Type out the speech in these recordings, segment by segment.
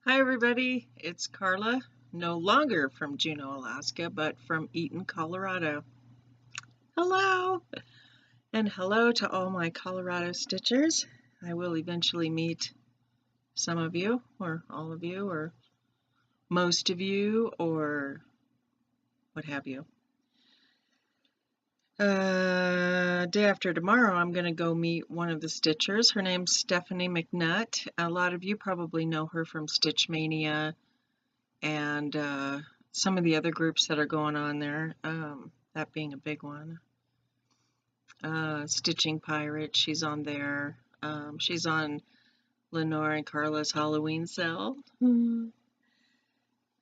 Hi everybody, it's Carla, no longer from Juneau, Alaska, but from Eaton, Colorado. Hello! And hello to all my Colorado Stitchers. I will eventually meet some of you, or all of you, or most of you, or what have you. Day after tomorrow, I'm going to go meet one of the Stitchers. Her name's Stephanie McNutt. A lot of you probably know her from Stitch Mania and some of the other groups that are going on there, that being a big one. Stitching Pirate, she's on there. She's on Lenore and Carla's Halloween sale.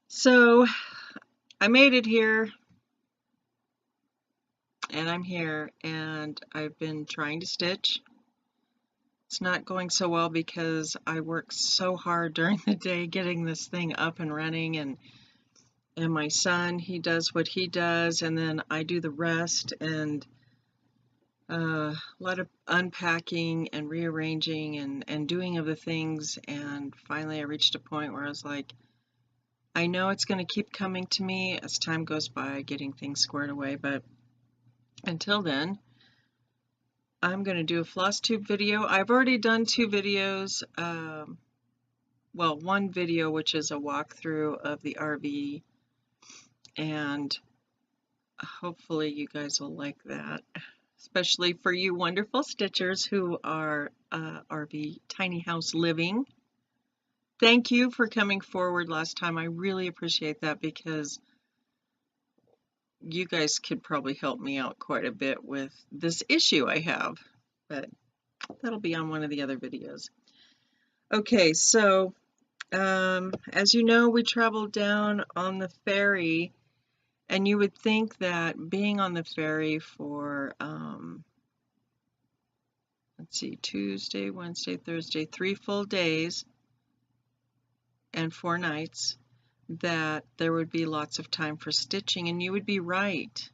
So I made it here, and I'm here, and I've been trying to stitch. It's not going so well because I work so hard during the day getting this thing up and running, and my son, he does what he does, and then I do the rest, and a lot of unpacking and rearranging and doing of the things. And finally I reached a point where I was like, I know it's going to keep coming to me as time goes by, getting things squared away, but until then, I'm going to do a floss tube video. I've already done 2 videos, well, one video which is a walkthrough of the RV, and hopefully you guys will like that, especially for you wonderful stitchers who are RV tiny house living. Thank you for coming forward last time. I really appreciate that because you guys could probably help me out quite a bit with this issue I have, but that'll be on one of the other videos. Okay, so as you know, we traveled down on the ferry, and you would think that being on the ferry for let's see, Tuesday, Wednesday, Thursday, 3 full days and 4 nights, that there would be lots of time for stitching, and you would be right.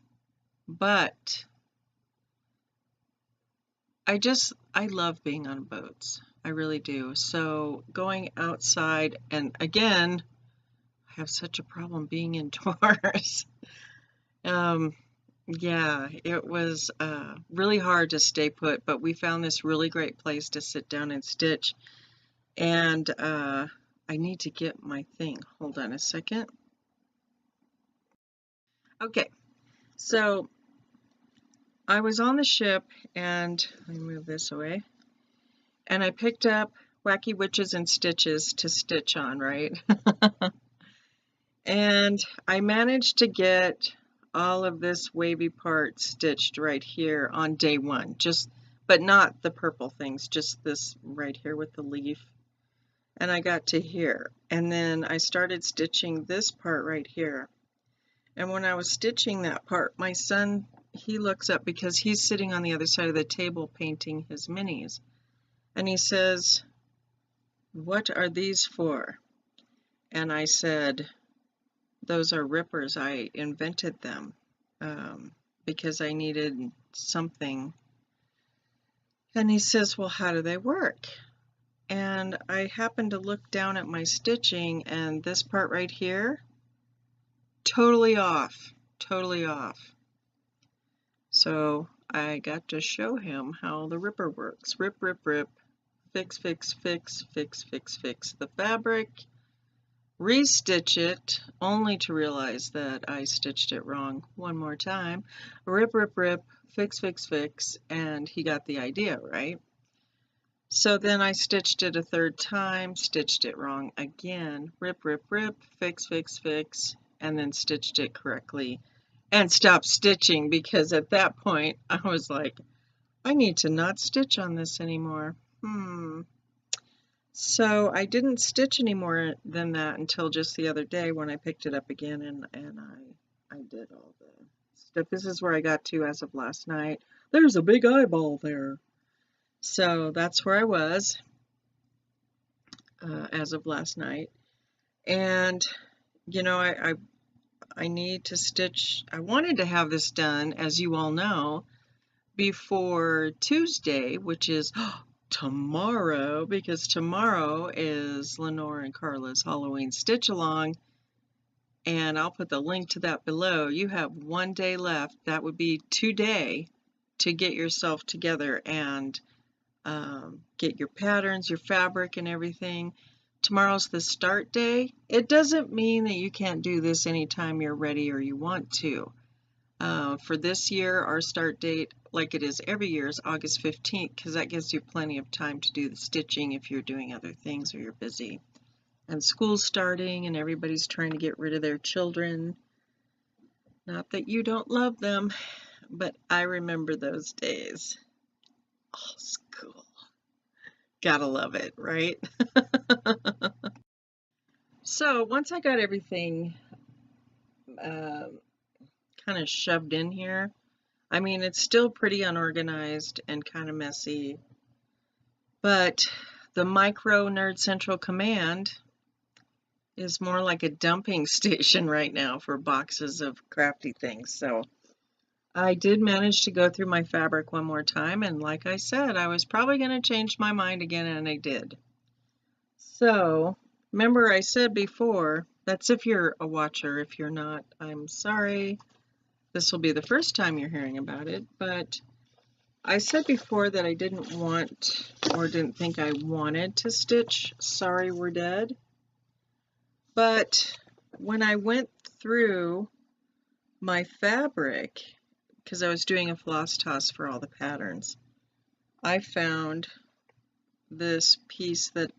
But I love being on boats. I really do. So going outside, and again, I have such a problem being indoors. Yeah, it was really hard to stay put, but we found this really great place to sit down and stitch. And I need to get my thing. Hold on a second. Okay, so I was on the ship, and let me move this away, and I picked up Wacky Witches and Stitches to stitch on, right? And I managed to get all of this wavy part stitched right here on day 1, but not the purple things, just this right here with the leaf. And I got to here, and then I started stitching this part right here. And when I was stitching that part, my son, he looks up because he's sitting on the other side of the table painting his minis. And he says, "What are these for?" And I said, "Those are rippers. I invented them because I needed something." And he says, "Well, how do they work?" And I happened to look down at my stitching, and this part right here, totally off, totally off. So I got to show him how the ripper works. Rip, rip, rip, fix, fix, fix, fix, fix, fix the fabric, restitch it, only to realize that I stitched it wrong one more time. Rip, rip, rip, fix, fix, fix, and he got the idea, right? So then I stitched it a 3rd time, stitched it wrong again, rip, rip, rip, fix, fix, fix, and then stitched it correctly and stopped stitching, because at that point I was like, I need to not stitch on this anymore. So I didn't stitch any more than that until just the other day when I picked it up again, and I did all the stuff. This is where I got to as of last night. There's a big eyeball there. So that's where I was as of last night. And you know, I need to stitch. I wanted to have this done, as you all know, before Tuesday, which is tomorrow, because tomorrow is Lenore and Carla's Halloween stitch along, and I'll put the link to that below. You have 1 day left. That would be today to get yourself together and get your patterns, your fabric, and everything. Tomorrow's the start day. It doesn't mean that you can't do this anytime you're ready or you want to. For this year, our start date, like it is every year, is August 15th, because that gives you plenty of time to do the stitching if you're doing other things or you're busy. And school's starting and everybody's trying to get rid of their children. Not that you don't love them, but I remember those days. Oh, school. Gotta love it, right? So once I got everything kind of shoved in here, I mean, it's still pretty unorganized and kind of messy, but the Micro Nerd Central Command is more like a dumping station right now for boxes of crafty things. So I did manage to go through my fabric one more time, and like I said, I was probably going to change my mind again, and I did. So remember I said before, that's if you're a watcher. If you're not, I'm sorry. This will be the first time you're hearing about it, but I said before that I didn't want or didn't think I wanted to stitch Sorry We're Dead. But when I went through my fabric, because I was doing a floss toss for all the patterns, I found this piece that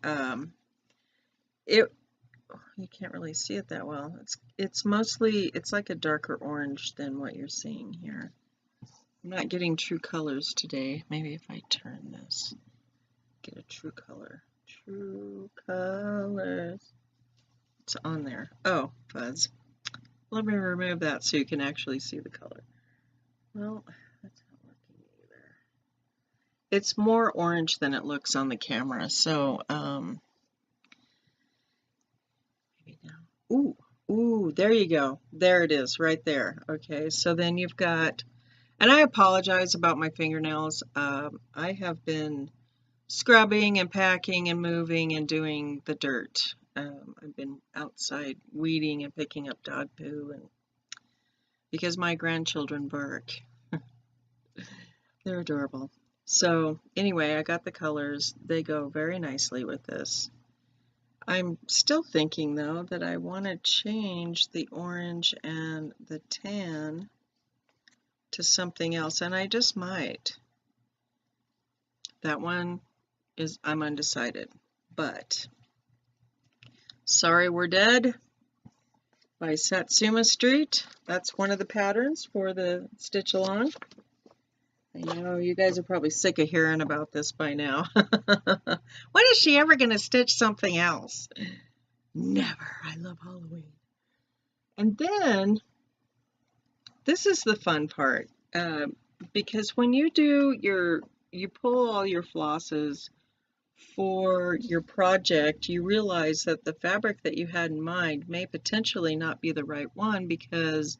you can't really see it that well. It's mostly, it's like a darker orange than what you're seeing here. I'm not getting true colors today. Maybe if I turn this, get a true color. True colors. It's on there. Oh, fuzz. Let me remove that so you can actually see the color. Well, that's not working either. It's more orange than it looks on the camera, so maybe now. Ooh, there you go. There it is, right there. Okay, so then you've got, and I apologize about my fingernails. I have been scrubbing and packing and moving and doing the dirt. I've been outside weeding and picking up dog poo, and because my grandchildren bark. They're adorable. So anyway, I got the colors. They go very nicely with this. I'm still thinking though that I want to change the orange and the tan to something else, and I just might. That one is, I'm undecided, but Sorry We're Dead by Satsuma Street. That's one of the patterns for the stitch along. I know you guys are probably sick of hearing about this by now. When is she ever going to stitch something else? Never. I love Halloween. And then this is the fun part, because when you do you pull all your flosses for your project, you realize that the fabric that you had in mind may potentially not be the right one, because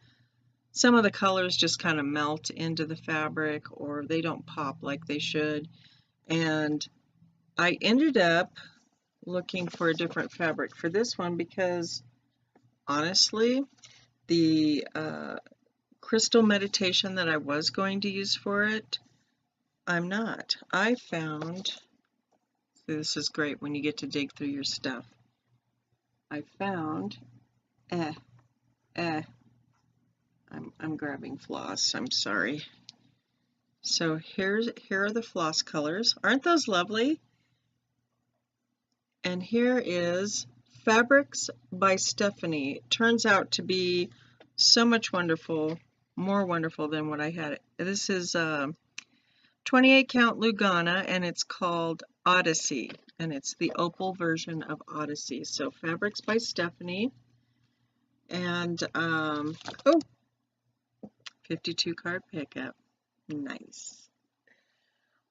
some of the colors just kind of melt into the fabric or they don't pop like they should. And I ended up looking for a different fabric for this one because honestly, the crystal meditation that I was going to use for it, I'm not. I found, this is great when you get to dig through your stuff. I found, I'm grabbing floss, I'm sorry. So here are the floss colors. Aren't those lovely? And here is Fabrics by Stephanie. It turns out to be so much more wonderful than what I had. This is 28 count Lugana, and it's called Odyssey, and it's the opal version of Odyssey. So Fabrics by Stephanie, and 52 card pickup. Nice.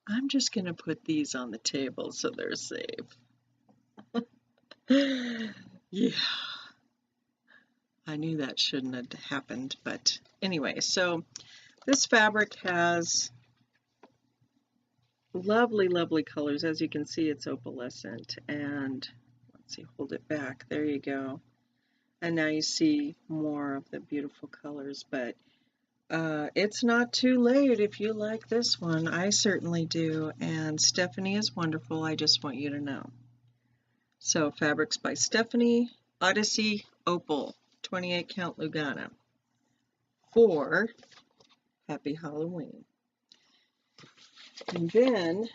I'm just gonna put these on the table so they're safe. Yeah, I knew that shouldn't have happened, but anyway, so this fabric has lovely, lovely colors. As you can see, it's opalescent. And let's see, hold it back. There you go. And now you see more of the beautiful colors. But it's not too late if you like this one. I certainly do. And Stephanie is wonderful. I just want you to know. So Fabrics by Stephanie, Odyssey Opal, 28 count Lugana for Happy Halloween. And then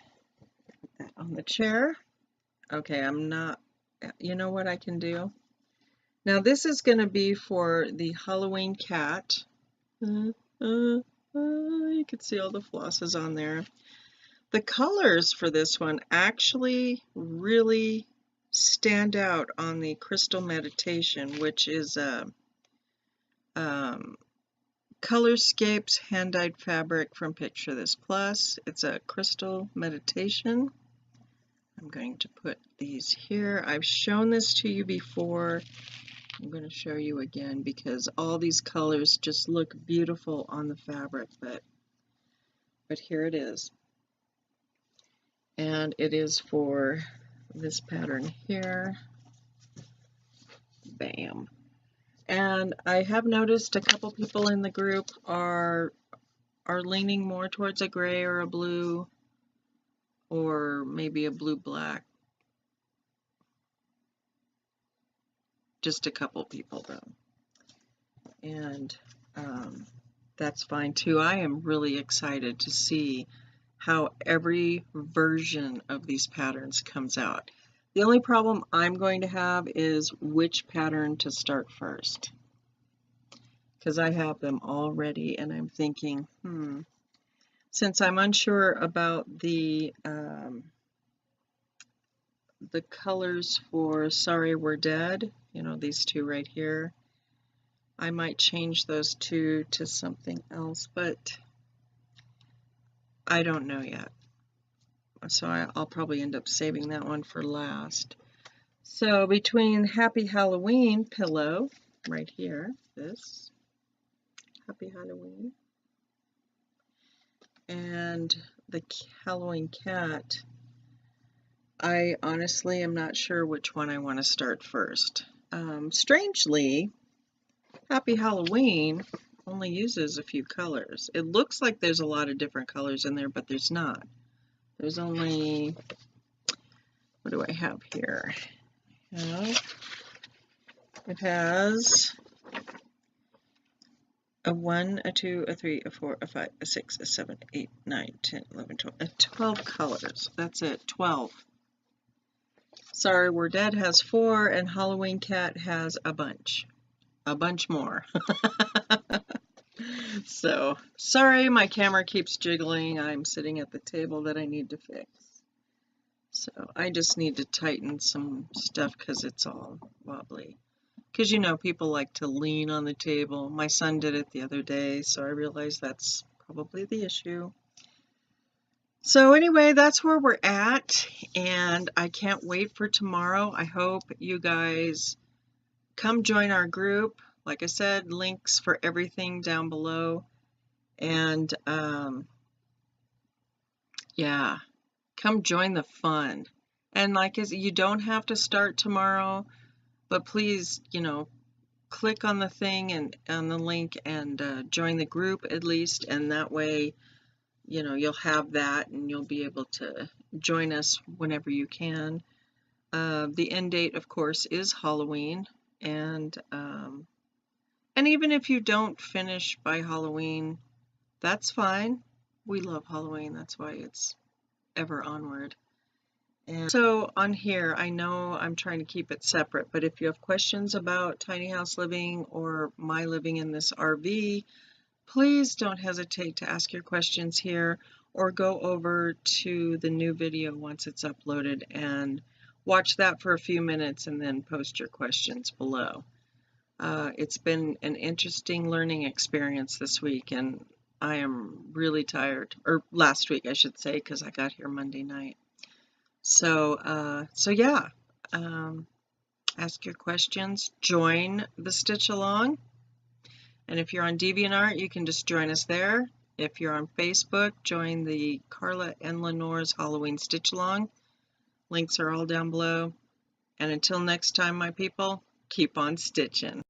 put that on the chair. Okay, I'm not, you know what I can do? Now this is going to be for the Halloween cat. You can see all the flosses on there. The colors for this one actually really stand out on the Crystal Meditation, which is a Colorscapes hand-dyed fabric from Picture This Plus. It's a Crystal Meditation. I'm going to put these here. I've shown this to you before. I'm going to show you again because all these colors just look beautiful on the fabric, but here it is. And it is for this pattern here. Bam. And I have noticed a couple people in the group are leaning more towards a gray or a blue, or maybe a blue-black. Just a couple people though. And that's fine too. I am really excited to see how every version of these patterns comes out. The only problem I'm going to have is which pattern to start first, because I have them all ready and I'm thinking, since I'm unsure about the colors for Sorry We're Dead, you know, these two right here, I might change those two to something else, but I don't know yet. So I'll probably end up saving that one for last. So between Happy Halloween pillow right here, this Happy Halloween, and the Halloween cat, I honestly am not sure which one I want to start first. Strangely, Happy Halloween only uses a few colors. It looks like there's a lot of different colors in there, but there's not. There's only, what do I have here? It has a 1, a 2, a 3, a 4, a 5, a 6, a 7, 8, 9, 10, 11, 12, 12 colors. That's it, 12. Sorry We're Dead has 4, and Halloween Cat has a bunch more. So, sorry, my camera keeps jiggling. I'm sitting at the table that I need to fix. So, I just need to tighten some stuff because it's all wobbly. Because, you know, people like to lean on the table. My son did it the other day, so I realized that's probably the issue. So anyway, that's where we're at, and I can't wait for tomorrow. I hope you guys come join our group. Like I said, links for everything down below. And yeah, come join the fun. And like you don't have to start tomorrow, but please, you know, click on the thing and on the link and join the group at least, and that way, you know, you'll have that and you'll be able to join us whenever you can. The end date, of course, is Halloween, and even if you don't finish by Halloween, that's fine. We love Halloween. That's why it's ever onward. And so on here, I know I'm trying to keep it separate, but if you have questions about tiny house living or my living in this RV, please don't hesitate to ask your questions here, or go over to the new video once it's uploaded and watch that for a few minutes and then post your questions below. It's been an interesting learning experience this week, and I am really tired, or last week I should say, because I got here Monday night. So yeah, ask your questions, join the Stitch Along, and if you're on DeviantArt, you can just join us there. If you're on Facebook, join the Carla and Lenore's Halloween Stitch Along. Links are all down below. And until next time, my people, keep on stitching.